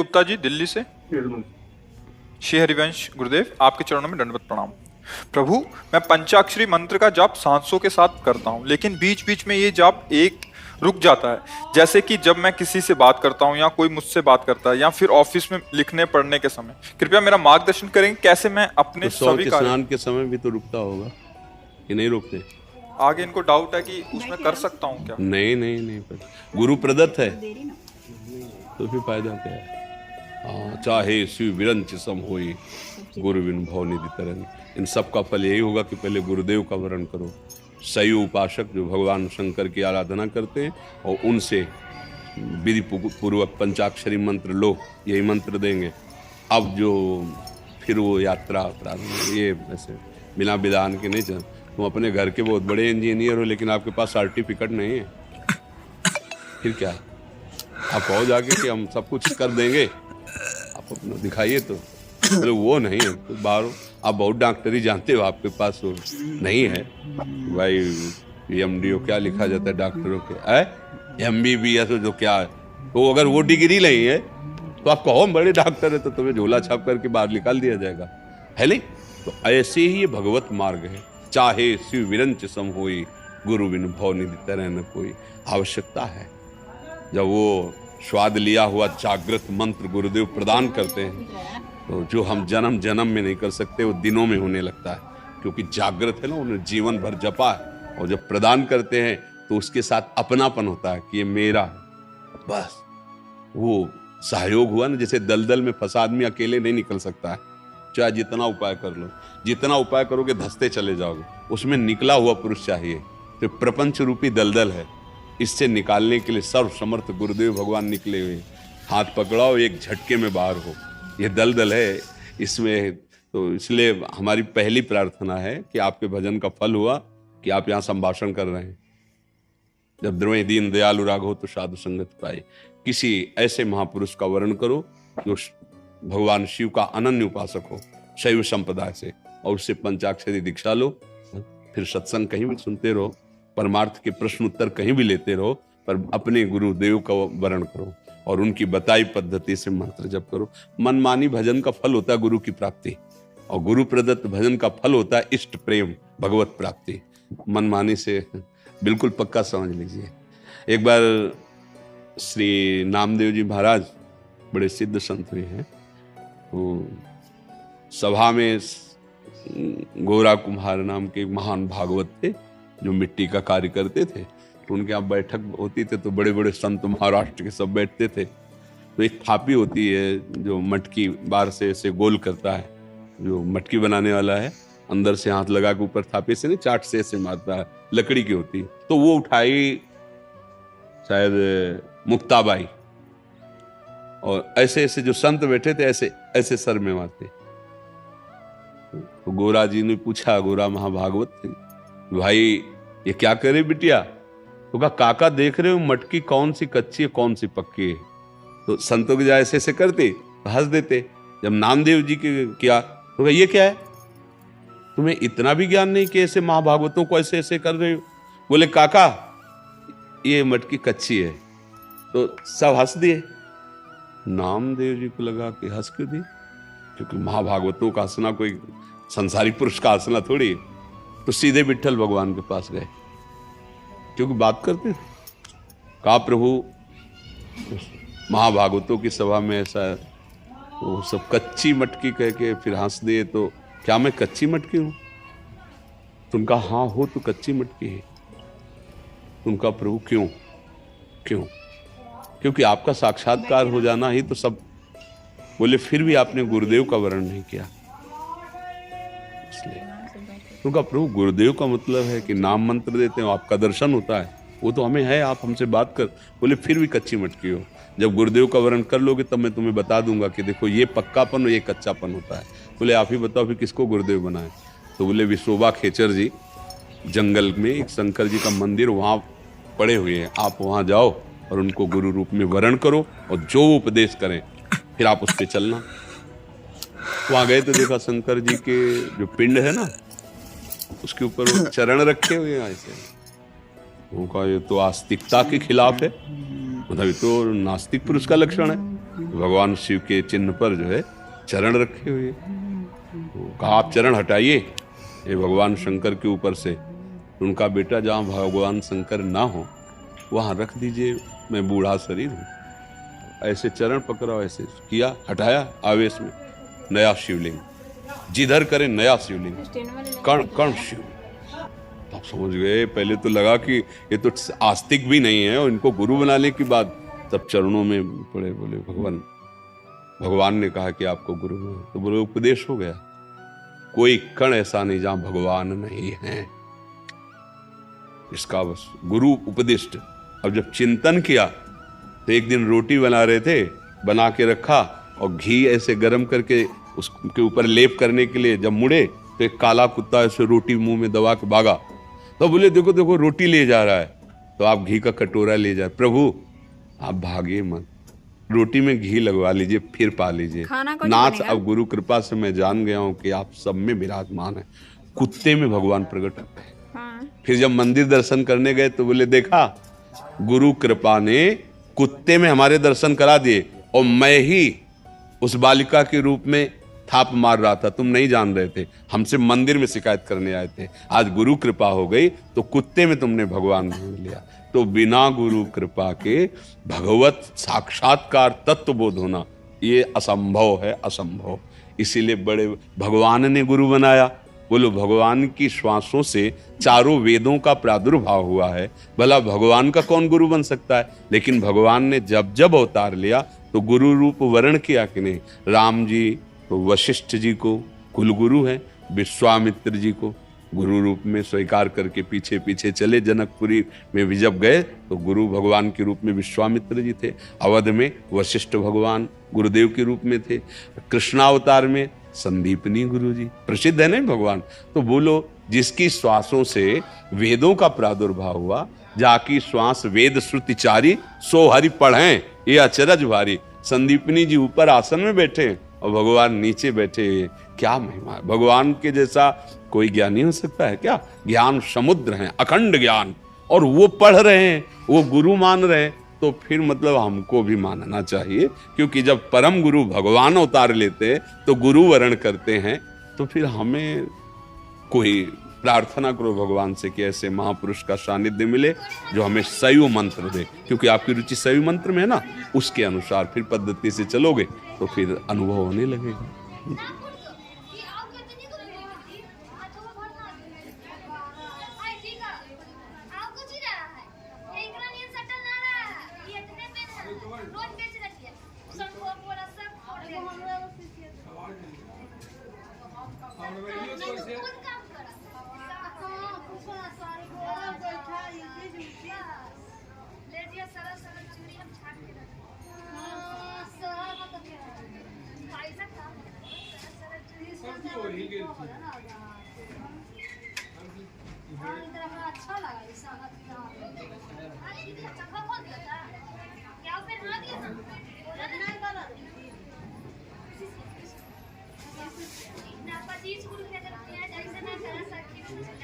गुप्ता जी दिल्ली से। श्री हरिवंश गुरुदेव, आपके चरणों में दंडवत प्रणाम। प्रभु, मैं पंचाक्षरी मंत्र का जाप सांसों के साथ करता हूँ, लेकिन बीच बीच में ये जाप एक रुक जाता है, जैसे कि जब मैं किसी से बात करता हूँ या कोई मुझसे बात करता है या फिर ऑफिस में लिखने पढ़ने के समय। कृपया मेरा मार्गदर्शन करेंगे, कैसे मैं अपने तो सभी कार्य। स्नान के समय भी तो रुकता होगा कि नहीं रुकते? आगे इनको डाउट है कि उसमें कर सकता हूँ क्या? नहीं नहीं नहीं, पर गुरु प्रदत्त है तो फिर फायदा क्या है? हाँ, चाहे शिव विरंच सम होई गुरु बिन भव निधि तरन। इन सब का फल यही होगा कि पहले गुरुदेव का वरण करो। सही उपासक जो भगवान शंकर की आराधना करते हैं और उनसे विधि पूर्वक पंचाक्षरी मंत्र लो, यही मंत्र देंगे। अब जो फिर वो यात्रा प्रारंभ, ये ऐसे बिना विधान के नहीं चल। तुम अपने घर के बहुत बड़े इंजीनियर हो लेकिन आपके पास सर्टिफिकेट नहीं है, फिर क्या? आप कहो जाके कि हम सब कुछ कर देंगे, आप अपना दिखाइए तो। मतलब वो नहीं है तो बाहर आप बहुत डॉक्टरी जानते हो, आपके पास वो नहीं है भाई। MDO क्या लिखा जाता है डॉक्टरों के? MBBS जो क्या है, तो अगर वो डिग्री नहीं है तो आप कहो हम बड़े डॉक्टर है, तो तुम्हें झोला छाप करके बाहर निकाल दिया जाएगा, है नहीं? तो ऐसे ही ये भगवत मार्ग है। चाहे शिव विरंच सम होई गुरु बिन भव निधि तरह न कोई। आवश्यकता है जब वो स्वाद लिया हुआ जागृत मंत्र गुरुदेव प्रदान करते हैं, तो जो हम जन्म जन्म में नहीं कर सकते वो दिनों में होने लगता है, क्योंकि जागृत है ना, उन्हें जीवन भर जपा है। और जब प्रदान करते हैं तो उसके साथ अपनापन होता है कि ये मेरा है। बस वो सहयोग हुआ ना, जैसे दलदल में फंसा आदमी अकेले नहीं निकल सकता है, चाहे जितना उपाय कर लो। जितना उपाय करोगे धंसते चले जाओगे, उसमें निकला हुआ पुरुष चाहिए। तो प्रपंच रूपी दलदल है, इससे निकालने के लिए सर्व समर्थ गुरुदेव भगवान निकले हुए। हाथ पकड़ाओ, एक झटके में बाहर हो। ये दलदल है इसमें। तो इसलिए हमारी पहली प्रार्थना है कि आपके भजन का फल हुआ कि आप यहाँ संभाषण कर रहे हैं। जब द्रोही दीन दयालु राघव तो साधु संगत पाए। किसी ऐसे महापुरुष का वर्ण करो जो भगवान शिव का अनन्य उपासक हो, शैव संप्रदाय से, और उससे पंचाक्षरी दीक्षा लो। फिर सत्संग कहीं भी सुनते रहो, परमार्थ के प्रश्न उत्तर कहीं भी लेते रहो, पर अपने गुरुदेव का वर्ण करो और उनकी बताई पद्धति से मंत्र जप करो। मनमानी भजन का फल होता है गुरु की प्राप्ति, और गुरु प्रदत्त भजन का फल होता है इष्ट प्रेम, भगवत प्राप्ति। मनमानी से बिल्कुल पक्का समझ लीजिए। एक बार श्री नामदेव जी महाराज बड़े सिद्ध संत हुए हैं, तो सभा में गोरा कुम्हार नाम के महान भागवत थे जो मिट्टी का कार्य करते थे। तो उनके यहाँ बैठक होती थी, तो बड़े बड़े संत महाराष्ट्र के सब बैठते थे। तो एक थापी होती है जो मटकी बाहर से ऐसे गोल करता है, जो मटकी बनाने वाला है अंदर से हाथ लगा के ऊपर थापे से नहीं चाट से ऐसे मारता है, लकड़ी की होती है। तो वो उठाई शायद मुक्ताबाई, और ऐसे ऐसे जो संत बैठे थे ऐसे ऐसे सर में मारते। तो गोरा जी ने पूछा, गोरा महाभागवत थे, भाई ये क्या करे बिटिया? तो कहा, काका देख रहे हो मटकी कौन सी कच्ची है कौन सी पक्की है? तो संतों के जैसे ऐसे करते, हंस देते। जब नामदेव जी के किया तो कहा, ये क्या है? तुम्हें इतना भी ज्ञान नहीं कि ऐसे महाभागवतों को ऐसे ऐसे कर रहे हो? बोले, काका ये मटकी कच्ची है। तो सब हंस दिए। नामदेव जी को लगा कि हंस क्यों दी, क्योंकि महाभागवतों का हंसना कोई संसारी पुरुष का हंसना थोड़ी है। तो सीधे विट्ठल भगवान के पास गए, क्योंकि बात करते थे। कहा, प्रभु महाभागवतों की सभा में ऐसा वो सब कच्ची मटकी कह के फिर हंस दिए, तो क्या मैं कच्ची मटकी हूं? तो उनका हाँ हो तो कच्ची मटकी है। उनका प्रभु क्यों? क्यों? क्योंकि आपका साक्षात्कार हो जाना ही तो सब। बोले, फिर भी आपने गुरुदेव का वर्ण नहीं किया, इसलिए। उनका प्रभु गुरुदेव का मतलब है कि नाम मंत्र देते हो, आपका दर्शन होता है, वो तो हमें है, आप हमसे बात कर। बोले, फिर भी कच्ची मटकी हो। जब गुरुदेव का वर्ण कर लोगे तब मैं तुम्हें बता दूंगा कि देखो ये पक्कापन और ये कच्चापन होता है। बोले, आप ही बताओ फिर किसको गुरुदेव बनाए? तो बोले, विश्वोबा खेचर जी जंगल में एक शंकर जी का मंदिर वहाँ पड़े हुए हैं, आप वहाँ जाओ और उनको गुरु रूप में वर्ण करो, और जो उपदेश करें फिर आप उस पर चलना। वहाँ गए तो देखा शंकर जी के जो पिंड है ना, उसके ऊपर वो चरण रखे हुए हैं ऐसे। वो कहा, ये तो आस्तिकता के खिलाफ है, मतलब ये तो नास्तिक पुरुष का लक्षण है। भगवान शिव के चिन्ह पर जो है चरण रखे हुए, तो कहा आप चरण हटाइए ये भगवान शंकर के ऊपर से। उनका बेटा जहाँ भगवान शंकर ना हो वहाँ रख दीजिए, मैं बूढ़ा शरीर हूँ। ऐसे चरण पकड़ा, ऐसे किया, हटाया आवेश में, नया शिवलिंग, जिधर करे नया शिवलिंग, कण कण शिव। आप समझ गए, पहले तो लगा कि ये तो आस्तिक भी नहीं है, और इनको गुरु बनाने की बात। तब चरणों में पड़े, बोले भगवान ने कहा कि आपको गुरु में, तो बोले उपदेश हो गया। कोई कण ऐसा नहीं जहां भगवान नहीं है, इसका बस गुरु उपदिष्ट। अब जब चिंतन किया तो एक दिन रोटी बना रहे थे, बना के रखा और घी ऐसे गर्म करके उसके ऊपर लेप करने के लिए जब मुड़े तो एक काला कुत्ता ऐसे रोटी मुंह में दबा के भागा। तो बोले देखो देखो रोटी ले जा रहा है, तो आप घी का कटोरा ले जाए। प्रभु आप भागिए मत, रोटी में घी लगवा लीजिए, फिर पा लीजिए। नाथ अब गुरु कृपा से मैं जान गया हूं कि आप सब में विराजमान है। कुत्ते में भगवान प्रकट होते हैं। फिर जब मंदिर दर्शन करने गए तो बोले देखा गुरु कृपा ने कुत्ते में हमारे दर्शन करा दिए, और मैं ही उस बालिका के रूप में थाप मार रहा था, तुम नहीं जान रहे थे, हमसे मंदिर में शिकायत करने आए थे। आज गुरु कृपा हो गई तो कुत्ते में तुमने भगवान ढूंढ लिया। तो बिना गुरु कृपा के भगवत साक्षात्कार तत्व बोध होना ये असंभव है, असंभव। इसीलिए बड़े भगवान ने गुरु बनाया। बोलो भगवान की श्वासों से चारों वेदों का प्रादुर्भाव हुआ है, भला भगवान का कौन गुरु बन सकता है? लेकिन भगवान ने जब जब अवतार लिया तो गुरु रूप वर्ण किया कि नहीं। राम जी तो वशिष्ठ जी को कुलगुरु हैं, विश्वामित्र जी को गुरु रूप में स्वीकार करके पीछे पीछे चले। जनकपुरी में भी जब गए तो गुरु भगवान के रूप में विश्वामित्र जी थे, अवध में वशिष्ठ भगवान गुरुदेव के रूप में थे, कृष्णावतार में संदीपनी गुरु जी प्रसिद्ध है नहीं भगवान। तो बोलो जिसकी श्वासों से वेदों का प्रादुर्भाव हुआ, जाकी श्वास वेद श्रुति चारी, सो हरि पढ़ें ये अचरज भारी। संदीपनी जी ऊपर आसन में बैठे और भगवान नीचे बैठे, क्या महिमा है। भगवान के जैसा कोई ज्ञानी हो सकता है क्या? ज्ञान समुद्र है, अखंड ज्ञान, और वो पढ़ रहे हैं, वो गुरु मान रहे हैं, तो फिर मतलब हमको भी मानना चाहिए। क्योंकि जब परम गुरु भगवान अवतार लेते हैं तो गुरु वर्ण करते हैं, तो फिर हमें कोई प्रार्थना करो भगवान से कि ऐसे महापुरुष का सानिध्य मिले जो हमें शैव मंत्र दे। क्योंकि आपकी रुचि शैव मंत्र में है ना, उसके अनुसार फिर पद्धति से चलोगे तो फिर अनुभव होने लगेगा। ना 25 गुरु के अगर किया जाए, ऐसे ना करा सकती।